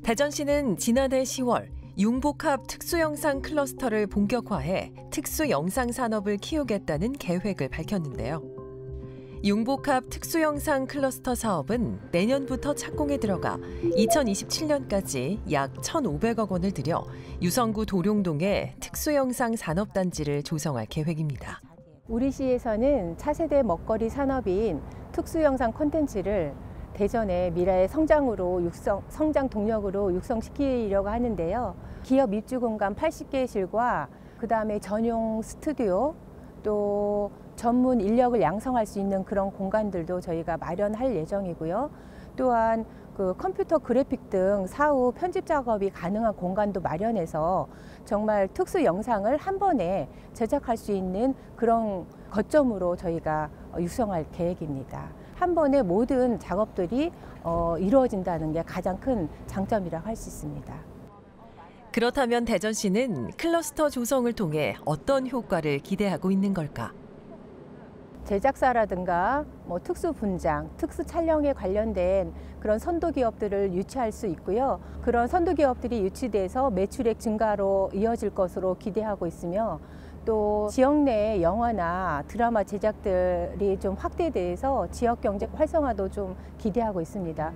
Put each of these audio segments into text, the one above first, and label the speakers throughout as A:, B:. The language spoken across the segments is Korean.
A: 대전시는 지난해 10월 융복합 특수영상 클러스터를 본격화해 특수영상 산업을 키우겠다는 계획을 밝혔는데요. 융복합 특수영상 클러스터 사업은 내년부터 착공에 들어가 2027년까지 약 1,500억 원을 들여 유성구 도룡동에 특수영상 산업단지를 조성할 계획입니다.
B: 우리 시에서는 차세대 먹거리 산업인 특수영상 콘텐츠를 대전의 미래의 성장 동력으로 육성시키려고 하는데요. 기업 입주 공간 80개실과 그다음에 전용 스튜디오 또 전문 인력을 양성할 수 있는 그런 공간들도 저희가 마련할 예정이고요. 또한 그 컴퓨터 그래픽 등 사후 편집 작업이 가능한 공간도 마련해서 정말 특수 영상을 한 번에 제작할 수 있는 그런 거점으로 저희가 육성할 계획입니다. 한 번에 모든 작업들이 이루어진다는 게 가장 큰 장점이라고 할 수 있습니다.
A: 그렇다면 대전시는 클러스터 조성을 통해 어떤 효과를 기대하고 있는 걸까?
B: 제작사라든가 특수 분장, 특수 촬영에 관련된 그런 선도 기업들을 유치할 수 있고요. 그런 선도 기업들이 유치돼서 매출액 증가로 이어질 것으로 기대하고 있으며 또 지역 내 영화나 드라마 제작들이 좀 확대돼서 지역 경제 활성화도 좀 기대하고 있습니다.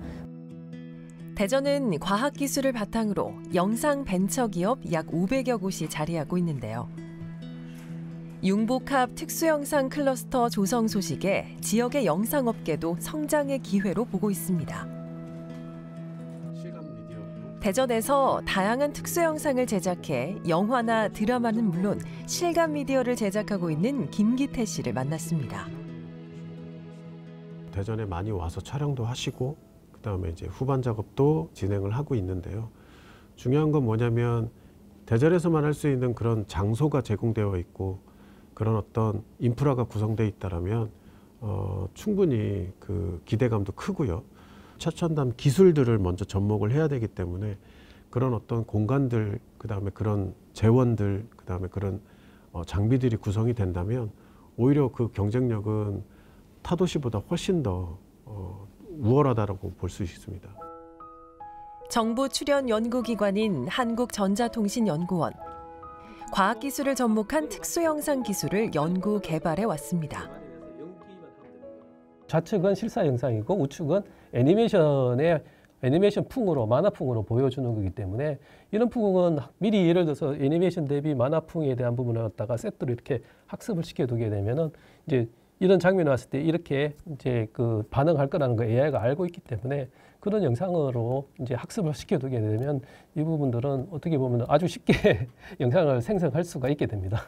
A: 대전은 과학기술을 바탕으로 영상 벤처기업 약 500여 곳이 자리하고 있는데요. 융복합 특수영상 클러스터 조성 소식에 지역의 영상업계도 성장의 기회로 보고 있습니다. 대전에서 다양한 특수영상을 제작해 영화나 드라마는 물론 실감 미디어를 제작하고 있는 김기태 씨를 만났습니다.
C: 대전에 많이 와서 촬영도 하시고 그다음에 이제 후반 작업도 진행을 하고 있는데요. 중요한 건 뭐냐면 대전에서만 할 수 있는 그런 장소가 제공되어 있고 그런 어떤 인프라가 구성되어 있다라면 충분히 그 기대감도 크고요. 최첨단 기술들을 먼저 접목을 해야 되기 때문에 그런 어떤 공간들, 그다음에 그런 재원들, 그다음에 그런 장비들이 구성이 된다면 오히려 그 경쟁력은 타 도시보다 훨씬 더 우월하다고 볼 수 있습니다.
A: 정부 출연 연구기관인 한국전자통신연구원. 과학기술을 접목한 특수영상 기술을 연구 개발해 왔습니다.
D: 좌측은 실사 영상이고 우측은 애니메이션 풍으로 만화풍으로 보여주는 거기 때문에 이런 풍은 미리 예를 들어서 애니메이션 대비 만화풍에 대한 부분을 갖다가 세트로 이렇게 학습을 시켜두게 되면은 이제 이런 장면이 왔을 때 이렇게 이제 그 반응할 거라는 거 AI가 알고 있기 때문에 그런 영상으로 이제 학습을 시켜두게 되면 이 부분들은 어떻게 보면 아주 쉽게 영상을 생성할 수가 있게 됩니다.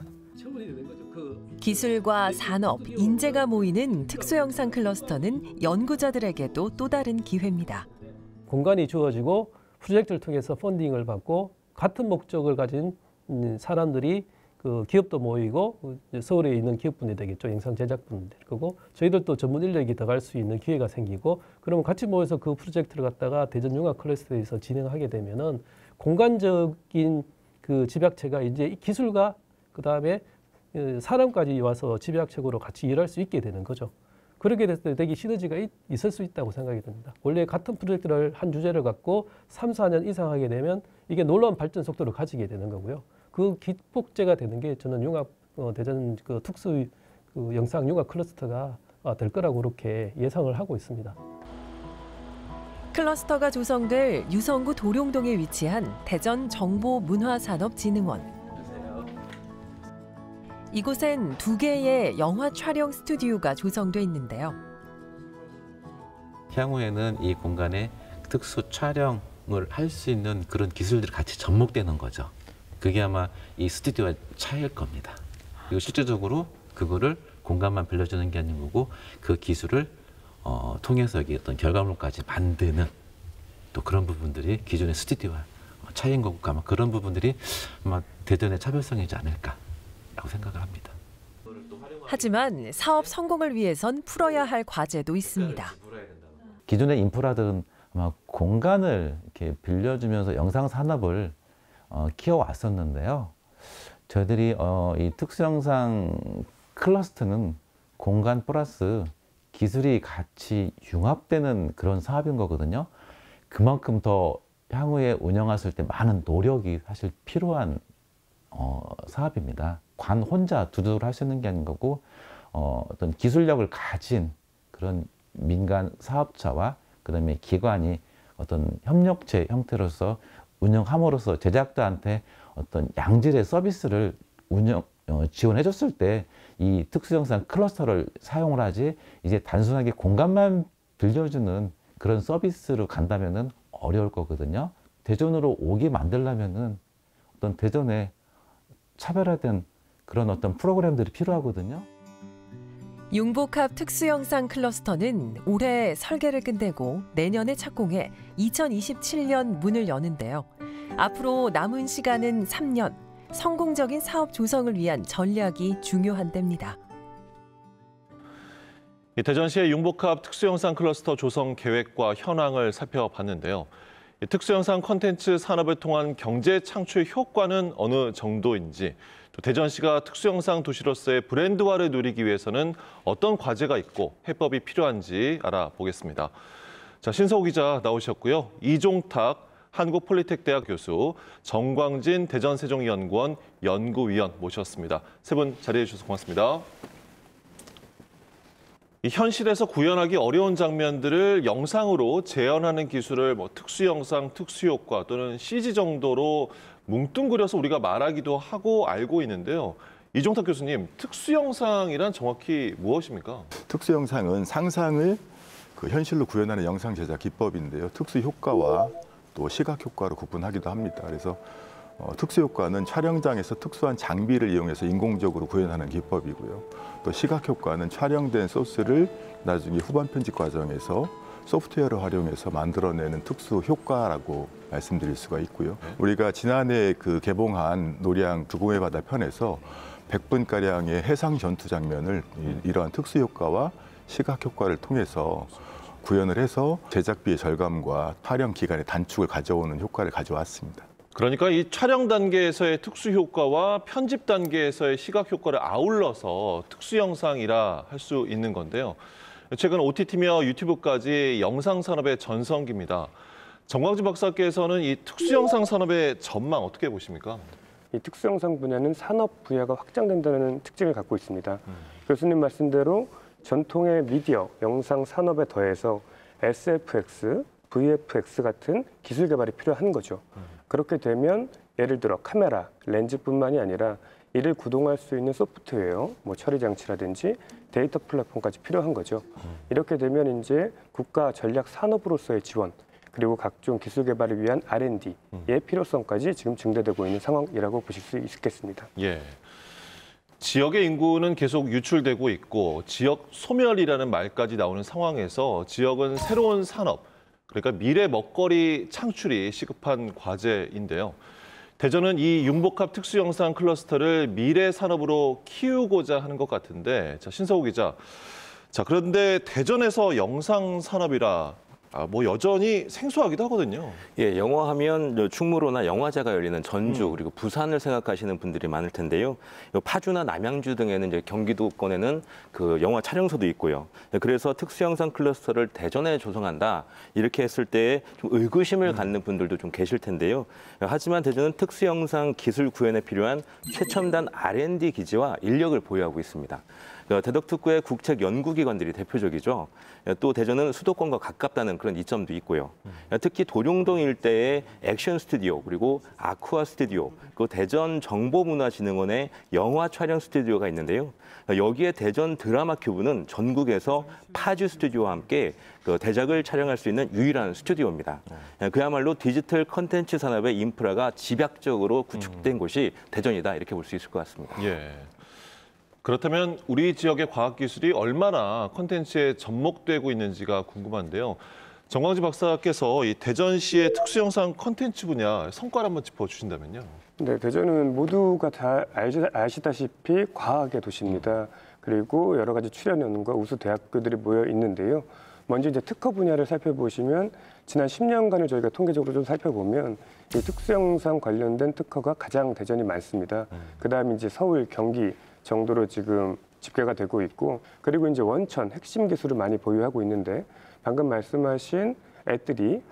A: 기술과 산업, 인재가 모이는 특수영상 클러스터는 연구자들에게도 또 다른 기회입니다.
D: 공간이 주어지고 프로젝트를 통해서 펀딩을 받고 같은 목적을 가진 사람들이 그 기업도 모이고 서울에 있는 기업분이 되겠죠. 영상 제작분이 될 거고 저희들도 전문 인력이 더 갈 수 있는 기회가 생기고 그러면 같이 모여서 그 프로젝트를 갖다가 대전 융합 클러스터에서 진행하게 되면은 공간적인 그 집약체가 이제 기술과 그다음에 사람까지 와서 집약체로 같이 일할 수 있게 되는 거죠. 그렇게 됐을 때 되게 시너지가 있을 수 있다고 생각이 듭니다. 원래 같은 프로젝트를 한 주제를 갖고 3, 4년 이상 하게 되면 이게 놀라운 발전 속도를 가지게 되는 거고요. 그 기폭제가 되는 게 저는 대전 그 특수 그 영상 융합 클러스터가 될 거라고 그렇게 예상을 하고 있습니다.
A: 클러스터가 조성될 유성구 도룡동에 위치한 대전 정보문화산업진흥원. 이곳엔 2개의 영화 촬영 스튜디오가 조성돼 있는데요.
E: 향후에는 이 공간에 특수 촬영을 할 수 있는 그런 기술들이 같이 접목되는 거죠. 그게 아마 이 스튜디오의 차이일 겁니다. 그리고 실질적으로 그거를 공간만 빌려주는 게 아니고 그 기술을 통해서 여기 어떤 결과물까지 만드는 또 그런 부분들이 기존의 스튜디오와 차이인 거고 아마 그런 부분들이 아마 대전의 차별성이지 않을까라고 생각을 합니다.
A: 하지만 사업 성공을 위해선 풀어야 할 과제도 있습니다.
F: 기존의 인프라들은 아마 공간을 이렇게 빌려주면서 영상 산업을 키워왔었는데요. 저희들이 이 특수영상 클러스터는 공간 플러스 기술이 같이 융합되는 그런 사업인 거거든요. 그만큼 더 향후에 운영하실 때 많은 노력이 사실 필요한 사업입니다. 관 혼자 두드러 할 수 있는 게 아닌 거고 어떤 기술력을 가진 그런 민간 사업자와 그다음에 기관이 어떤 협력체 형태로서 운영함으로써 제작자한테 어떤 양질의 서비스를 지원해 줬을 때 이 특수영상 클러스터를 사용을 하지 이제 단순하게 공간만 빌려주는 그런 서비스로 간다면은 어려울 거거든요. 대전으로 오게 만들려면은 어떤 대전에 차별화된 그런 어떤 프로그램들이 필요하거든요.
A: 융복합 특수영상 클러스터는 올해 설계를 끝내고 내년에 착공해 2027년 문을 여는데요. 앞으로 남은 시간은 3년, 성공적인 사업 조성을 위한 전략이 중요한 때입니다.
G: 대전시의 융복합 특수영상 클러스터 조성 계획과 현황을 살펴봤는데요. 특수영상 콘텐츠 산업을 통한 경제 창출 효과는 어느 정도인지, 또 대전시가 특수영상 도시로서의 브랜드화를 누리기 위해서는 어떤 과제가 있고 해법이 필요한지 알아보겠습니다. 자, 신서우 기자 나오셨고요. 이종탁 한국폴리텍대학 교수, 정광진 대전세종연구원 연구위원 모셨습니다. 세 분 자리해 주셔서 고맙습니다. 이 현실에서 구현하기 어려운 장면들을 영상으로 재현하는 기술을 특수영상, 특수효과 또는 CG 정도로 뭉뚱그려서 우리가 말하기도 하고 알고 있는데요. 이종탁 교수님, 특수영상이란 정확히 무엇입니까?
H: 특수영상은 상상을 현실로 구현하는 영상 제작 기법인데요. 특수효과와 또 시각효과로 구분하기도 합니다. 그래서 특수효과는 촬영장에서 특수한 장비를 이용해서 인공적으로 구현하는 기법이고요. 또 시각효과는 촬영된 소스를 나중에 후반 편집 과정에서 소프트웨어를 활용해서 만들어내는 특수효과라고 말씀드릴 수가 있고요. 우리가 지난해 개봉한 노량 두공의 바다 편에서 100분가량의 해상 전투 장면을 이러한 특수효과와 시각효과를 통해서 구현을 해서 제작비의 절감과 촬영 기간의 단축을 가져오는 효과를 가져왔습니다.
G: 그러니까 이 촬영 단계에서의 특수 효과와 편집 단계에서의 시각 효과를 아울러서 특수 영상이라 할 수 있는 건데요. 최근 OTT며 유튜브까지 영상 산업의 전성기입니다. 정광진 박사께서는 이 특수 영상 산업의 전망 어떻게 보십니까?
I: 이 특수 영상 분야는 산업 분야가 확장된다는 특징을 갖고 있습니다. 교수님 말씀대로 전통의 미디어, 영상 산업에 더해서 SFX, VFX 같은 기술 개발이 필요한 거죠. 그렇게 되면 예를 들어 카메라, 렌즈뿐만이 아니라 이를 구동할 수 있는 소프트웨어, 처리 장치라든지 데이터 플랫폼까지 필요한 거죠. 이렇게 되면 이제 국가 전략 산업으로서의 지원, 그리고 각종 기술 개발을 위한 R&D의 필요성까지 지금 증대되고 있는 상황이라고 보실 수 있겠습니다.
G: 예. 지역의 인구는 계속 유출되고 있고 지역 소멸이라는 말까지 나오는 상황에서 지역은 새로운 산업, 그러니까 미래 먹거리 창출이 시급한 과제인데요. 대전은 이 융복합 특수영상 클러스터를 미래 산업으로 키우고자 하는 것 같은데, 자, 신서우 기자. 자, 그런데 대전에서 영상 산업이라 여전히 생소하기도 하거든요.
J: 예, 영화하면 충무로나 영화제가 열리는 전주 그리고 부산을 생각하시는 분들이 많을 텐데요. 파주나 남양주 등에는 이제 경기도권에는 영화 촬영소도 있고요. 그래서 특수영상 클러스터를 대전에 조성한다 이렇게 했을 때 좀 의구심을 갖는 분들도 좀 계실 텐데요. 하지만 대전은 특수영상 기술 구현에 필요한 최첨단 R&D 기지와 인력을 보유하고 있습니다. 대덕특구의 국책연구기관들이 대표적이죠. 또 대전은 수도권과 가깝다는 그런 이점도 있고요. 특히 도룡동 일대의 액션 스튜디오 그리고 아쿠아 스튜디오, 그리고 대전 정보문화진흥원의 영화 촬영 스튜디오가 있는데요. 여기에 대전 드라마 큐브는 전국에서 파주 스튜디오와 함께 대작을 촬영할 수 있는 유일한 스튜디오입니다. 그야말로 디지털 콘텐츠 산업의 인프라가 집약적으로 구축된 곳이 대전이다 이렇게 볼 수 있을 것 같습니다.
G: 예. 그렇다면 우리 지역의 과학기술이 얼마나 콘텐츠에 접목되고 있는지가 궁금한데요. 정광진 박사께서 이 대전시의 특수영상 콘텐츠 분야 성과를 한번 짚어주신다면요.
I: 네, 대전은 모두가 다 아시다시피 과학의 도시입니다. 그리고 여러 가지 출연연과 우수 대학교들이 모여 있는데요. 먼저 이제 특허 분야를 살펴보시면 지난 10년간을 저희가 통계적으로 좀 살펴보면 이 특수영상 관련된 특허가 가장 대전이 많습니다. 그다음에 이제 서울, 경기 정도로 지금 집계가 되고 있고, 그리고 이제 원천 핵심 기술을 많이 보유하고 있는데 방금 말씀하신 애들이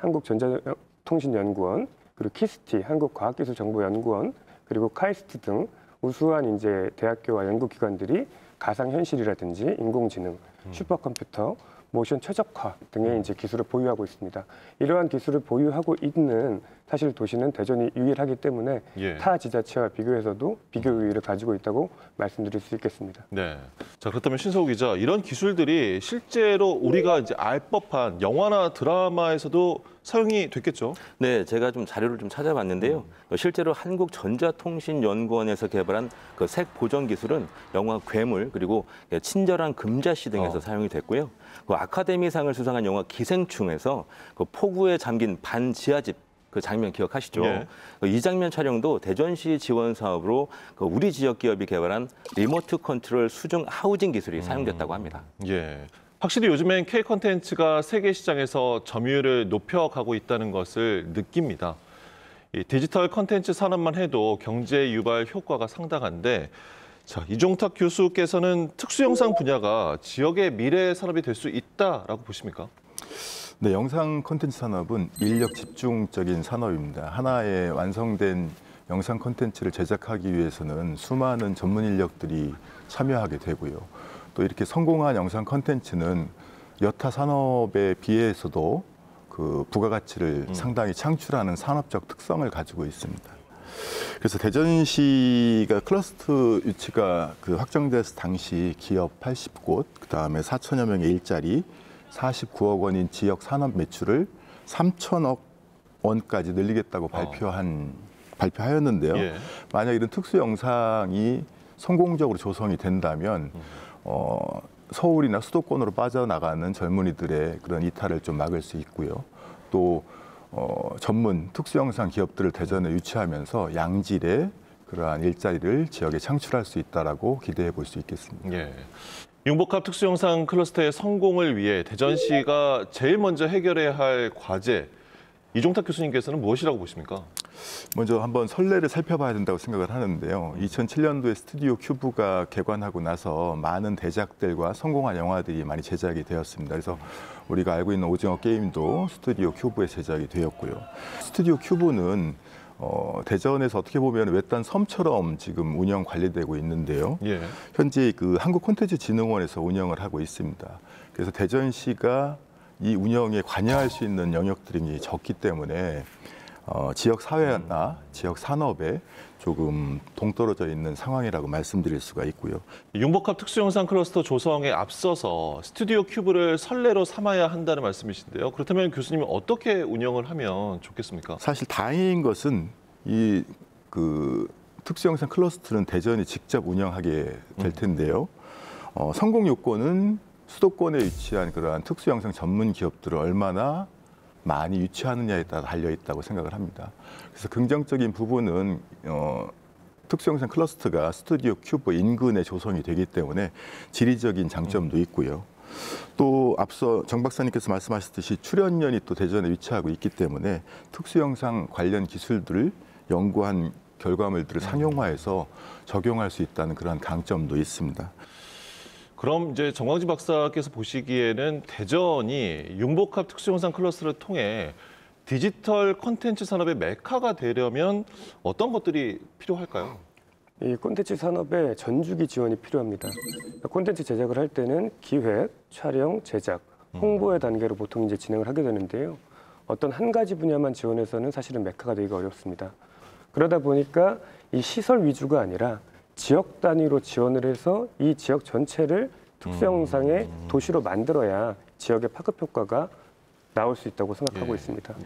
I: 전자통신연구원, 그리고 키스티 한국과학기술정보연구원, 그리고 카이스트 등 우수한 이제 대학교와 연구기관들이 가상현실이라든지 인공지능, 슈퍼컴퓨터, 모션 최적화 등의 이제 기술을 보유하고 있습니다. 이러한 기술을 보유하고 있는 사실 도시는 대전이 유일하기 때문에 타 지자체와 비교해서도 비교 우위를 가지고 있다고 말씀드릴 수 있겠습니다.
G: 네. 자, 그렇다면 신서우 기자, 이런 기술들이 실제로 우리가 이제 알 법한 영화나 드라마에서도 사용이 됐겠죠?
J: 네, 제가 좀 자료를 좀 찾아봤는데요. 실제로 한국전자통신연구원에서 개발한 그 색 보정 기술은 영화 괴물 그리고 친절한 금자씨 등에서 사용이 됐고요. 그 아카데미상을 수상한 영화 기생충에서 그 폭우에 잠긴 반지하집 그 장면 기억하시죠? 이 장면 촬영도 대전시 지원 사업으로 그 우리 지역 기업이 개발한 리모트 컨트롤 수중 하우징 기술이 사용됐다고 합니다.
G: 예. 확실히 요즘엔 K 콘텐츠가 세계 시장에서 점유율을 높여가고 있다는 것을 느낍니다. 이 디지털 콘텐츠 산업만 해도 경제 유발 효과가 상당한데, 자, 이종탁 교수께서는 특수영상 분야가 지역의 미래 산업이 될 수 있다라고 보십니까?
H: 네, 영상 콘텐츠 산업은 인력 집중적인 산업입니다. 하나의 완성된 영상 콘텐츠를 제작하기 위해서는 수많은 전문 인력들이 참여하게 되고요. 또 이렇게 성공한 영상 콘텐츠는 여타 산업에 비해서도 그 부가가치를 상당히 창출하는 산업적 특성을 가지고 있습니다. 그래서 대전시가 클러스터 유치가 그 확정됐을 당시 기업 80곳, 그다음에 4천여 명의 일자리, 49억 원인 지역 산업 매출을 3천억 원까지 늘리겠다고 발표하였는데요. 만약 이런 특수 영상이 성공적으로 조성이 된다면 서울이나 수도권으로 빠져나가는 젊은이들의 그런 이탈을 좀 막을 수 있고요. 또 전문 특수영상 기업들을 대전에 유치하면서 양질의 그러한 일자리를 지역에 창출할 수 있다라고 기대해 볼 수 있겠습니다.
G: 예. 융복합 특수영상 클러스터의 성공을 위해 대전시가 제일 먼저 해결해야 할 과제, 이종탁 교수님께서는 무엇이라고 보십니까?
H: 먼저 한번 선례를 살펴봐야 된다고 생각을 하는데요. 2007년도에 스튜디오 큐브가 개관하고 나서 많은 대작들과 성공한 영화들이 많이 제작이 되었습니다. 그래서 우리가 알고 있는 오징어 게임도 스튜디오 큐브에 제작이 되었고요. 스튜디오 큐브는 대전에서 어떻게 보면 외딴 섬처럼 지금 운영 관리되고 있는데요. 현재 그 한국콘텐츠진흥원에서 운영을 하고 있습니다. 그래서 대전시가 이 운영에 관여할 수 있는 영역들이 적기 때문에 지역 사회나 지역 산업에 조금 동떨어져 있는 상황이라고 말씀드릴 수가 있고요.
G: 융복합 특수영상 클러스터 조성에 앞서서 스튜디오 큐브를 선례로 삼아야 한다는 말씀이신데요. 그렇다면 교수님은 어떻게 운영을 하면 좋겠습니까?
H: 사실 다행인 것은 이 특수영상 클러스터는 대전이 직접 운영하게 될 텐데요. 성공 요건은 수도권에 위치한 그러한 특수영상 전문 기업들을 얼마나 많이 유치하느냐에 따라 달려 있다고 생각을 합니다. 그래서 긍정적인 부분은 특수영상 클러스터가 스튜디오 큐브 인근에 조성이 되기 때문에 지리적인 장점도 있고요. 또 앞서 정 박사님께서 말씀하셨듯이 출연연이 또 대전에 위치하고 있기 때문에 특수영상 관련 기술들을 연구한 결과물들을 상용화해서 적용할 수 있다는 그런 강점도 있습니다.
G: 그럼 이제 정광진 박사께서 보시기에는 대전이 융복합 특수영상 클러스터를 통해 디지털 콘텐츠 산업의 메카가 되려면 어떤 것들이 필요할까요?
I: 이 콘텐츠 산업에 전주기 지원이 필요합니다. 콘텐츠 제작을 할 때는 기획, 촬영, 제작, 홍보의 단계로 보통 이제 진행을 하게 되는데요. 어떤 한 가지 분야만 지원해서는 사실은 메카가 되기가 어렵습니다. 그러다 보니까 이 시설 위주가 아니라 지역 단위로 지원을 해서 이 지역 전체를 특수영상의 도시로 만들어야 지역의 파급 효과가 나올 수 있다고 생각하고 있습니다.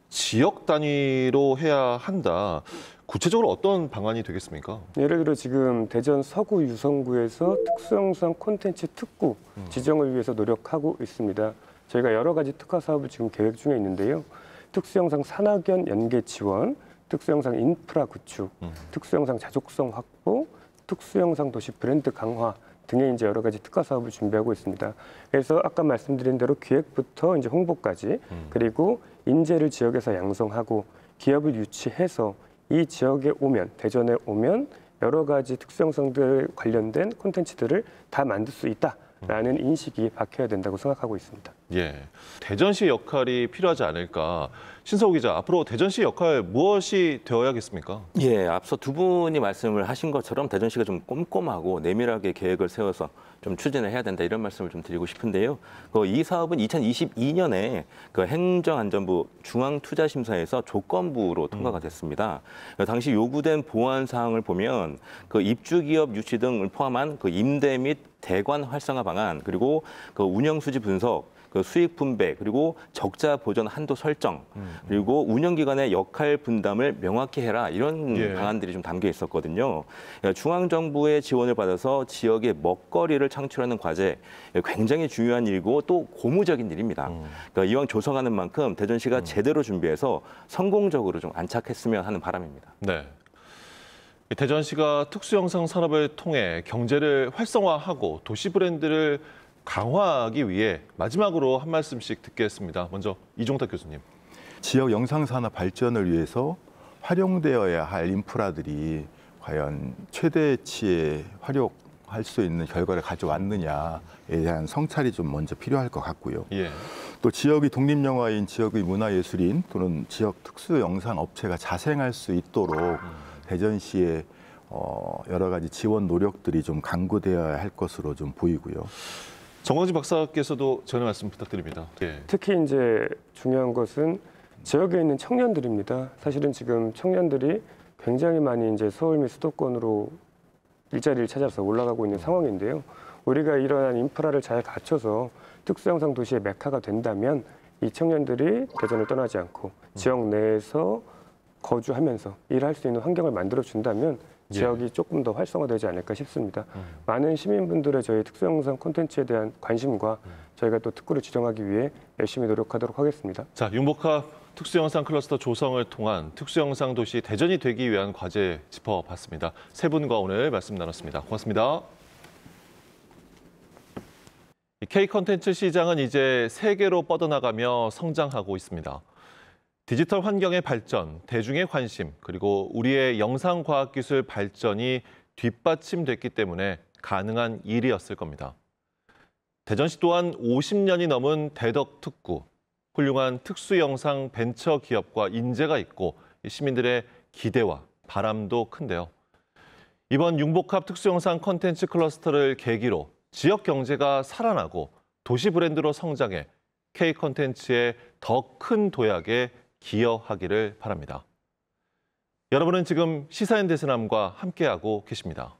G: 지역 단위로 해야 한다. 구체적으로 어떤 방안이 되겠습니까?
I: 예를 들어 지금 대전 서구 유성구에서 특수영상 콘텐츠 특구 지정을 위해서 노력하고 있습니다. 저희가 여러 가지 특화 사업을 지금 계획 중에 있는데요. 특수영상 산학연 연계 지원, 특수영상 인프라 구축, 특수영상 자족성 확보, 특수영상 도시 브랜드 강화 등의 이제 여러 가지 특화 사업을 준비하고 있습니다. 그래서 아까 말씀드린 대로 기획부터 이제 홍보까지 그리고 인재를 지역에서 양성하고 기업을 유치해서 이 지역에 오면 대전에 오면 여러 가지 특수영상들 관련된 콘텐츠들을 다 만들 수 있다라는 인식이 박혀야 된다고 생각하고 있습니다.
G: 예, 대전시 역할이 필요하지 않을까. 신서우 기자, 앞으로 대전시 역할 무엇이 되어야겠습니까?
J: 예, 앞서 두 분이 말씀을 하신 것처럼 대전시가 좀 꼼꼼하고 내밀하게 계획을 세워서 좀 추진을 해야 된다 이런 말씀을 좀 드리고 싶은데요. 이 사업은 2022년에 그 행정안전부 중앙투자심사에서 조건부로 통과가 됐습니다. 당시 요구된 보완 사항을 보면 그 입주기업 유치 등을 포함한 그 임대 및 대관 활성화 방안, 그리고 그 운영 수지 분석, 그 수익 분배, 그리고 적자 보전 한도 설정, 그리고 운영기관의 역할 분담을 명확히 해라 이런 방안들이 좀 담겨 있었거든요. 중앙정부의 지원을 받아서 지역의 먹거리를 창출하는 과제, 굉장히 중요한 일이고 또 고무적인 일입니다. 그러니까 이왕 조성하는 만큼 대전시가 제대로 준비해서 성공적으로 좀 안착했으면 하는 바람입니다.
G: 네. 대전시가 특수영상 산업을 통해 경제를 활성화하고 도시 브랜드를 강화하기 위해 마지막으로 한 말씀씩 듣겠습니다. 먼저 이종탁 교수님.
H: 지역 영상산업 발전을 위해서 활용되어야 할 인프라들이 과연 최대치의 활용할 수 있는 결과를 가져왔느냐에 대한 성찰이 좀 먼저 필요할 것 같고요. 또 지역의 독립영화인, 지역의 문화예술인 또는 지역 특수영상 업체가 자생할 수 있도록 대전시의 여러 가지 지원 노력들이 좀 강구되어야 할 것으로 좀 보이고요.
G: 정광진 박사께서도 전해 말씀 부탁드립니다.
I: 특히 이제 중요한 것은 지역에 있는 청년들입니다. 사실은 지금 청년들이 굉장히 많이 이제 서울 및 수도권으로 일자리를 찾아서 올라가고 있는 상황인데요. 우리가 이러한 인프라를 잘 갖춰서 특수영상 도시의 메카가 된다면 이 청년들이 대전을 떠나지 않고 지역 내에서 거주하면서 일할 수 있는 환경을 만들어 준다면 지역이 조금 더 활성화되지 않을까 싶습니다. 많은 시민분들의 저희 특수영상 콘텐츠에 대한 관심과 저희가 또 특구를 지정하기 위해 열심히 노력하도록 하겠습니다.
G: 자, 융복합 특수영상 클러스터 조성을 통한 특수영상 도시 대전이 되기 위한 과제 짚어봤습니다. 세 분과 오늘 말씀 나눴습니다. 고맙습니다. K 콘텐츠 시장은 이제 세계로 뻗어나가며 성장하고 있습니다. 디지털 환경의 발전, 대중의 관심, 그리고 우리의 영상과학기술 발전이 뒷받침됐기 때문에 가능한 일이었을 겁니다. 대전시 또한 50년이 넘은 대덕특구, 훌륭한 특수영상 벤처기업과 인재가 있고 시민들의 기대와 바람도 큰데요. 이번 융복합 특수영상 콘텐츠 클러스터를 계기로 지역 경제가 살아나고 도시 브랜드로 성장해 K 콘텐츠의 더 큰 도약에 기여하기를 바랍니다. 여러분은 지금 시사인 대세남과 함께하고 계십니다.